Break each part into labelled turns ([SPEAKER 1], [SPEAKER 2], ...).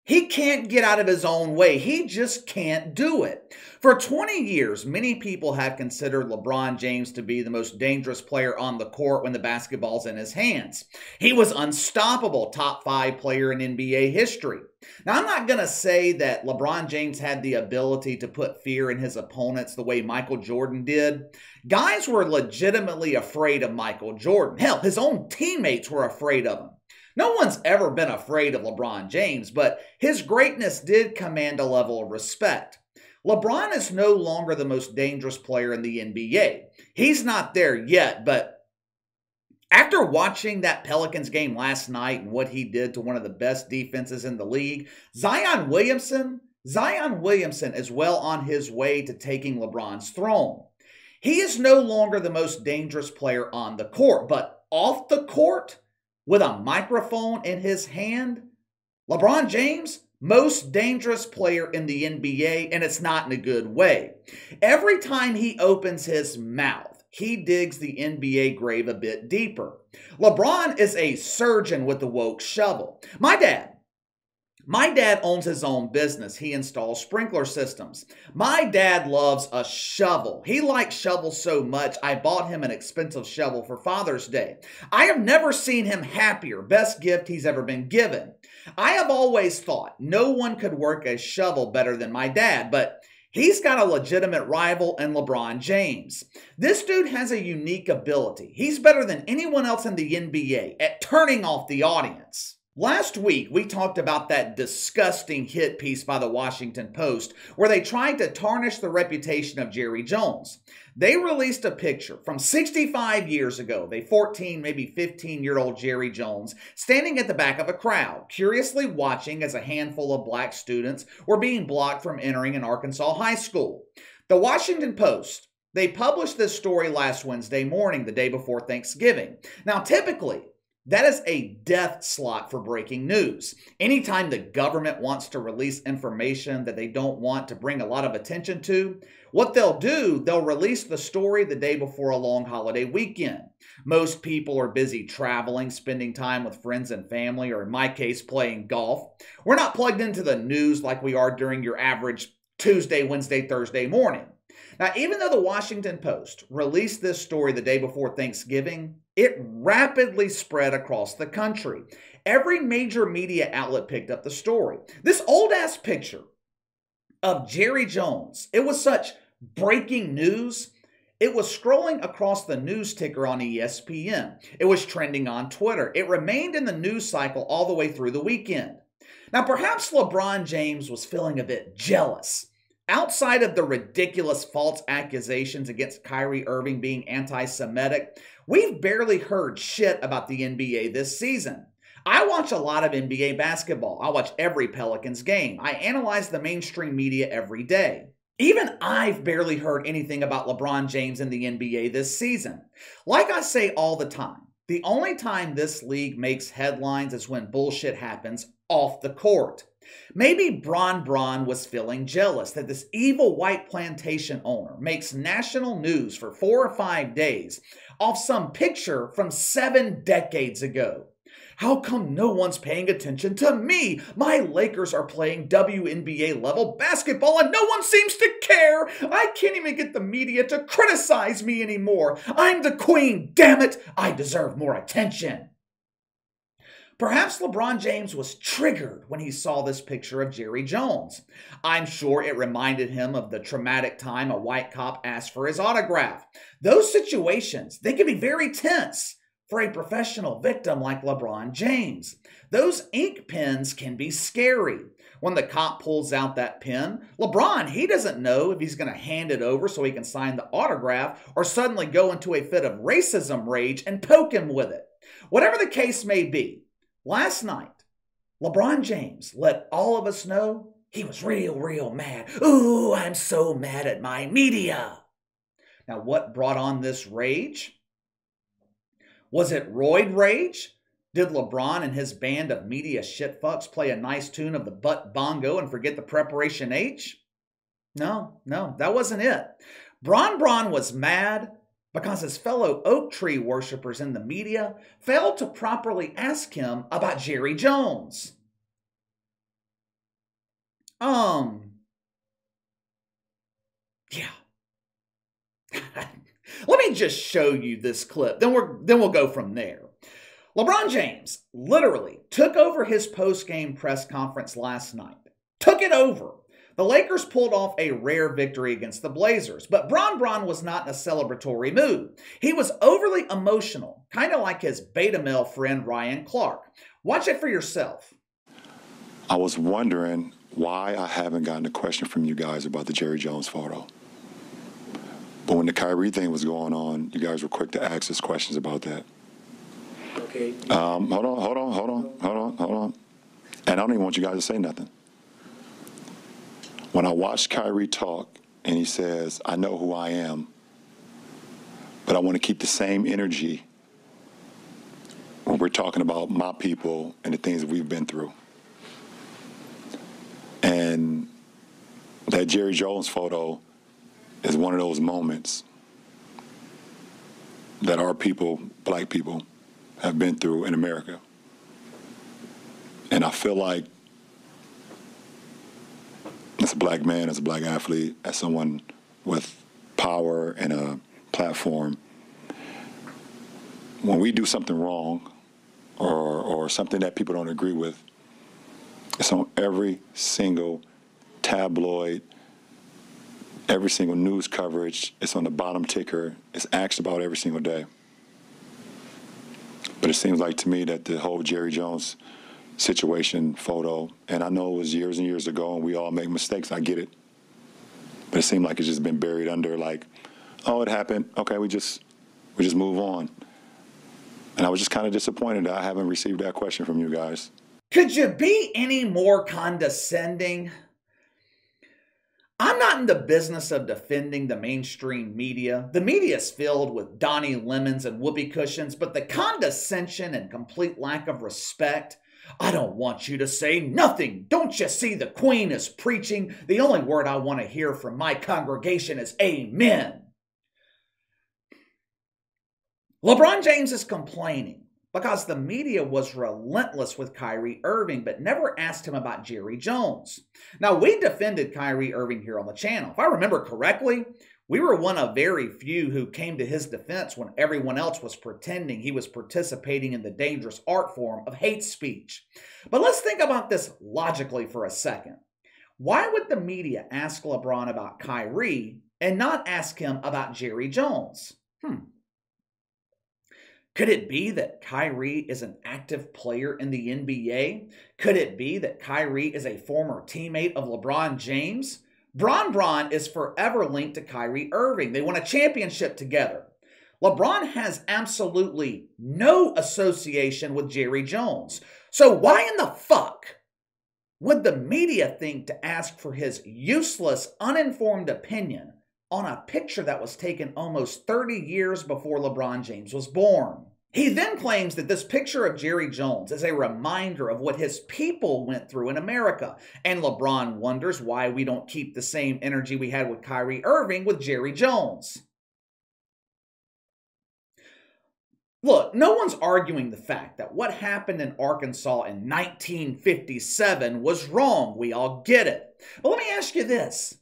[SPEAKER 1] He can't get out of his own way. He just can't do it. For 20 years, many people have considered LeBron James to be the most dangerous player on the court when the basketball's in his hands. He was unstoppable, top 5 player in NBA history. Now, I'm not going to say that LeBron James had the ability to put fear in his opponents the way Michael Jordan did. Guys were legitimately afraid of Michael Jordan. Hell, his own teammates were afraid of him. No one's ever been afraid of LeBron James, but his greatness did command a level of respect. LeBron is no longer the most dangerous player in the NBA. He's not there yet, but after watching that Pelicans game last night and what he did to one of the best defenses in the league, Zion Williamson is well on his way to taking LeBron's throne. He is no longer the most dangerous player on the court, but off the court, with a microphone in his hand, LeBron James, most dangerous player in the NBA, and it's not in a good way. Every time he opens his mouth, he digs the NBA grave a bit deeper. LeBron is a surgeon with the woke shovel. My dad owns his own business. He installs sprinkler systems. My dad loves a shovel. He likes shovels so much, I bought him an expensive shovel for Father's Day. I have never seen him happier. Best gift he's ever been given. I have always thought no one could work a shovel better than my dad, but he's got a legitimate rival in LeBron James. This dude has a unique ability. He's better than anyone else in the NBA at turning off the audience. Last week, we talked about that disgusting hit piece by the Washington Post where they tried to tarnish the reputation of Jerry Jones. They released a picture from 65 years ago, the 14, maybe 15-year-old Jerry Jones standing at the back of a crowd, curiously watching as a handful of black students were being blocked from entering an Arkansas high school. The Washington Post, they published this story last Wednesday morning, the day before Thanksgiving. Now, typically, that is a death slot for breaking news. Anytime the government wants to release information that they don't want to bring a lot of attention to, what they'll do, they'll release the story the day before a long holiday weekend. Most people are busy traveling, spending time with friends and family, or in my case, playing golf. We're not plugged into the news like we are during your average Tuesday, Wednesday, Thursday morning. Now, even though the Washington Post released this story the day before Thanksgiving, it rapidly spread across the country. Every major media outlet picked up the story. This old-ass picture of Jerry Jones, it was such breaking news. It was scrolling across the news ticker on ESPN. It was trending on Twitter. It remained in the news cycle all the way through the weekend. Now, perhaps LeBron James was feeling a bit jealous. Outside of the ridiculous false accusations against Kyrie Irving being anti-Semitic, we've barely heard shit about the NBA this season. I watch a lot of NBA basketball. I watch every Pelicans game. I analyze the mainstream media every day. Even I've barely heard anything about LeBron James in the NBA this season. Like I say all the time, the only time this league makes headlines is when bullshit happens off the court. Maybe Bron was feeling jealous that this evil white plantation owner makes national news for 4 or 5 days off some picture from 7 decades ago. How come no one's paying attention to me? My Lakers are playing WNBA level basketball and no one seems to care. I can't even get the media to criticize me anymore. I'm the queen, damn it. I deserve more attention. Perhaps LeBron James was triggered when he saw this picture of Jerry Jones. I'm sure it reminded him of the traumatic time a white cop asked for his autograph. Those situations, they can be very tense for a professional victim like LeBron James. Those ink pens can be scary. When the cop pulls out that pen, LeBron, he doesn't know if he's going to hand it over so he can sign the autograph or suddenly go into a fit of racism rage and poke him with it. Whatever the case may be, last night, LeBron James let all of us know he was real mad. Ooh, I'm so mad at my media. Now, what brought on this rage? Was it roid rage? Did LeBron and his band of media shitfucks play a nice tune of the butt bongo and forget the preparation H? No, that wasn't it. Bron was mad because his fellow oak tree worshippers in the media failed to properly ask him about Jerry Jones. Yeah. Let me just show you this clip. Then we'll go from there. LeBron James literally took over his post-game press conference last night. Took it over. The Lakers pulled off a rare victory against the Blazers, but Bron was not in a celebratory mood. He was overly emotional, kind of like his beta male friend Ryan Clark. Watch it for yourself.
[SPEAKER 2] I was wondering why I haven't gotten a question from you guys about the Jerry Jones photo. But when the Kyrie thing was going on, you guys were quick to ask us questions about that.
[SPEAKER 3] Okay.
[SPEAKER 2] Hold on. And I don't even want you guys to say nothing. When I watched Kyrie talk and he says, I know who I am, but I want to keep the same energy when we're talking about my people and the things that we've been through. And that Jerry Jones photo is one of those moments that our people, black people, have been through in America. And I feel like as a black man, as a black athlete, as someone with power and a platform, when we do something wrong or something that people don't agree with, it's on every single tabloid, every single news coverage. It's on the bottom ticker. It's asked about every single day. But it seems like to me that the whole Jerry Jones situation photo, and I know it was years and years ago and we all make mistakes, I get it. But it seemed like it's just been buried under like, oh, it happened. Okay, we just move on. And I was just kind of disappointed that I haven't received that question from you guys.
[SPEAKER 1] Could you be any more condescending? I'm not in the business of defending the mainstream media. The media is filled with Donnie Lemons and whoopee cushions, but the condescension and complete lack of respect, I don't want you to say nothing. Don't you see the Queen is preaching? The only word I want to hear from my congregation is amen. LeBron James is complaining because the media was relentless with Kyrie Irving, but never asked him about Jerry Jones. Now, we defended Kyrie Irving here on the channel. If I remember correctly, we were one of very few who came to his defense when everyone else was pretending he was participating in the dangerous art form of hate speech. But let's think about this logically for a second. Why would the media ask LeBron about Kyrie and not ask him about Jerry Jones? Could it be that Kyrie is an active player in the NBA? Could it be that Kyrie is a former teammate of LeBron James? Bron is forever linked to Kyrie Irving. They won a championship together. LeBron has absolutely no association with Jerry Jones. So why in the fuck would the media think to ask for his useless, uninformed opinion on a picture that was taken almost 30 years before LeBron James was born? He then claims that this picture of Jerry Jones is a reminder of what his people went through in America. And LeBron wonders why we don't keep the same energy we had with Kyrie Irving with Jerry Jones. Look, no one's arguing the fact that what happened in Arkansas in 1957 was wrong. We all get it. But let me ask you this.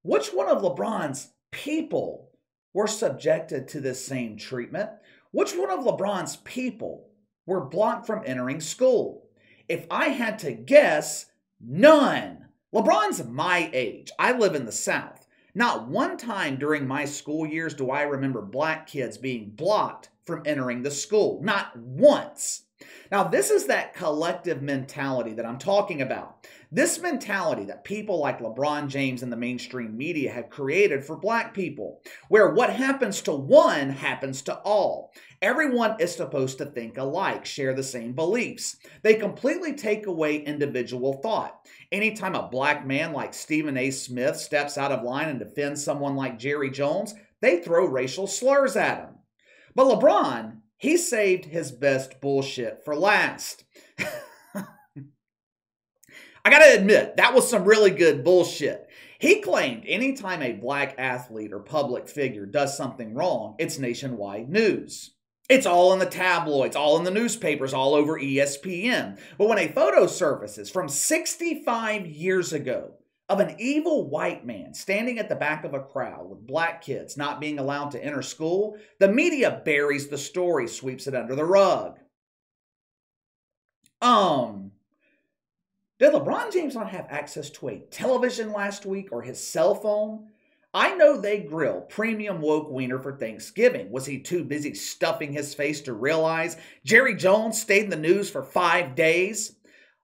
[SPEAKER 1] Which one of LeBron's people were subjected to this same treatment? Which one of LeBron's people were blocked from entering school? If I had to guess, none. LeBron's my age. I live in the South. Not one time during my school years do I remember black kids being blocked from entering the school. Not once. Now, this is that collective mentality that I'm talking about. This mentality that people like LeBron James and the mainstream media have created for black people, where what happens to one happens to all. Everyone is supposed to think alike, share the same beliefs. They completely take away individual thought. Anytime a black man like Stephen A. Smith steps out of line and defends someone like Jerry Jones, they throw racial slurs at him. But LeBron, he saved his best bullshit for last. I gotta admit, that was some really good bullshit. He claimed anytime a black athlete or public figure does something wrong, it's nationwide news. It's all in the tabloids, all in the newspapers, all over ESPN. But when a photo surfaces from 65 years ago, of an evil white man standing at the back of a crowd with black kids not being allowed to enter school, the media buries the story, sweeps it under the rug. Did LeBron James not have access to a television last week or his cell phone? I know they grill premium woke wiener for Thanksgiving. Was he too busy stuffing his face to realize Jerry Jones stayed in the news for 5 days?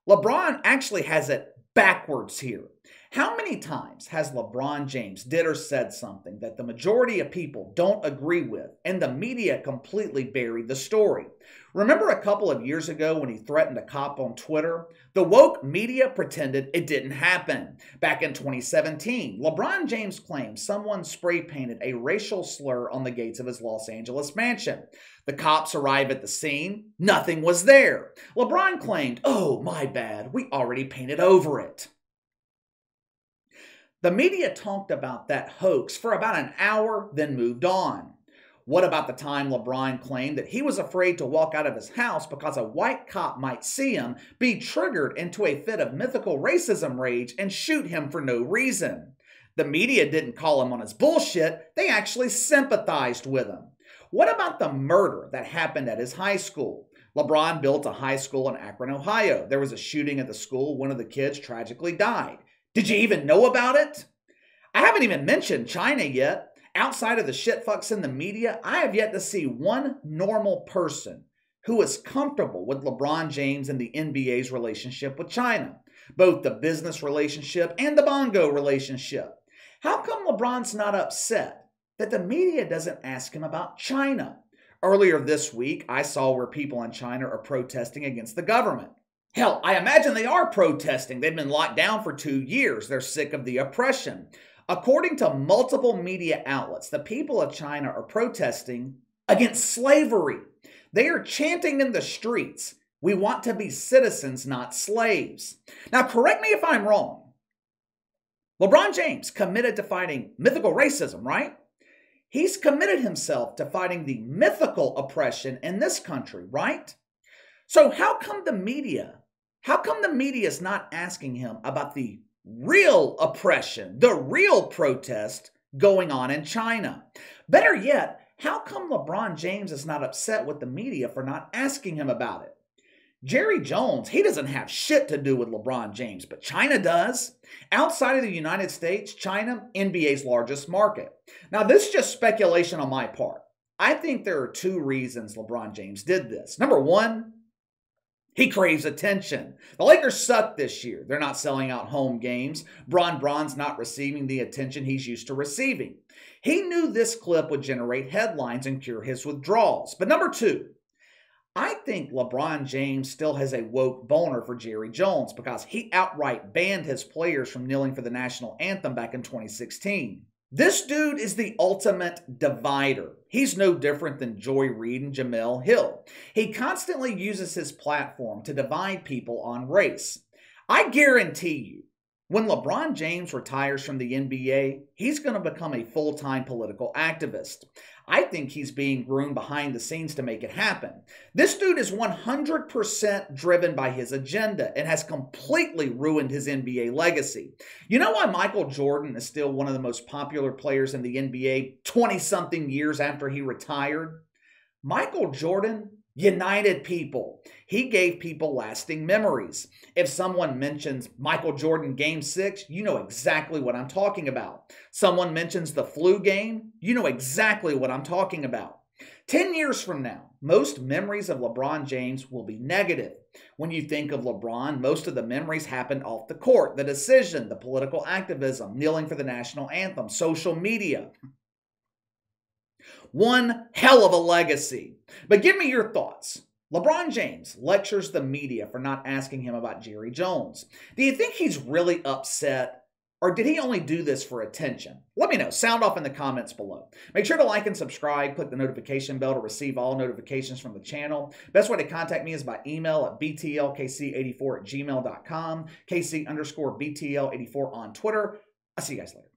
[SPEAKER 1] LeBron actually has it backwards here. How many times has LeBron James did or said something that the majority of people don't agree with and the media completely buried the story? Remember a couple of years ago when he threatened a cop on Twitter? The woke media pretended it didn't happen. Back in 2017, LeBron James claimed someone spray painted a racial slur on the gates of his Los Angeles mansion. The cops arrived at the scene. Nothing was there. LeBron claimed, "Oh, my bad, we already painted over it." The media talked about that hoax for about an hour, then moved on. What about the time LeBron claimed that he was afraid to walk out of his house because a white cop might see him, be triggered into a fit of mythical racism rage, and shoot him for no reason? The media didn't call him on his bullshit, they actually sympathized with him. What about the murder that happened at his high school? LeBron built a high school in Akron, Ohio. There was a shooting at the school. One of the kids tragically died. Did you even know about it? I haven't even mentioned China yet. Outside of the shitfucks in the media, I have yet to see one normal person who is comfortable with LeBron James and the NBA's relationship with China, both the business relationship and the bongo relationship. How come LeBron's not upset that the media doesn't ask him about China? Earlier this week, I saw where people in China are protesting against the government. Hell, I imagine they are protesting. They've been locked down for 2 years. They're sick of the oppression. According to multiple media outlets, the people of China are protesting against slavery. They are chanting in the streets, "We want to be citizens, not slaves." Now, correct me if I'm wrong. LeBron James committed to fighting mythical racism, right? He's committed himself to fighting the mythical oppression in this country, right? So how come the media is not asking him about the real oppression, the real protest going on in China? Better yet, how come LeBron James is not upset with the media for not asking him about it? Jerry Jones, he doesn't have shit to do with LeBron James, but China does. Outside of the United States, China, NBA's largest market. Now, this is just speculation on my part. I think there are 2 reasons LeBron James did this. Number 1, he craves attention. The Lakers suck this year. They're not selling out home games. Bron's not receiving the attention he's used to receiving. He knew this clip would generate headlines and cure his withdrawals. But number 2, I think LeBron James still has a woke boner for Jerry Jones because he outright banned his players from kneeling for the national anthem back in 2016. This dude is the ultimate divider. He's no different than Joy Reid and Jamel Hill. He constantly uses his platform to divide people on race. I guarantee you, when LeBron James retires from the NBA, he's going to become a full-time political activist. I think he's being groomed behind the scenes to make it happen. This dude is 100% driven by his agenda and has completely ruined his NBA legacy. You know why Michael Jordan is still one of the most popular players in the NBA 20-something years after he retired? Michael Jordan united people. He gave people lasting memories. If someone mentions Michael Jordan Game 6, you know exactly what I'm talking about. Someone mentions the flu game, you know exactly what I'm talking about. 10 years from now, most memories of LeBron James will be negative. When you think of LeBron, most of the memories happened off the court, the decision, the political activism, kneeling for the national anthem, social media. One hell of a legacy. But give me your thoughts. LeBron James lectures the media for not asking him about Jerry Jones. Do you think he's really upset, or did he only do this for attention? Let me know. Sound off in the comments below. Make sure to like and subscribe. Click the notification bell to receive all notifications from the channel. Best way to contact me is by email at btlkc84@gmail.com, KC_BTL84 on Twitter. I'll see you guys later.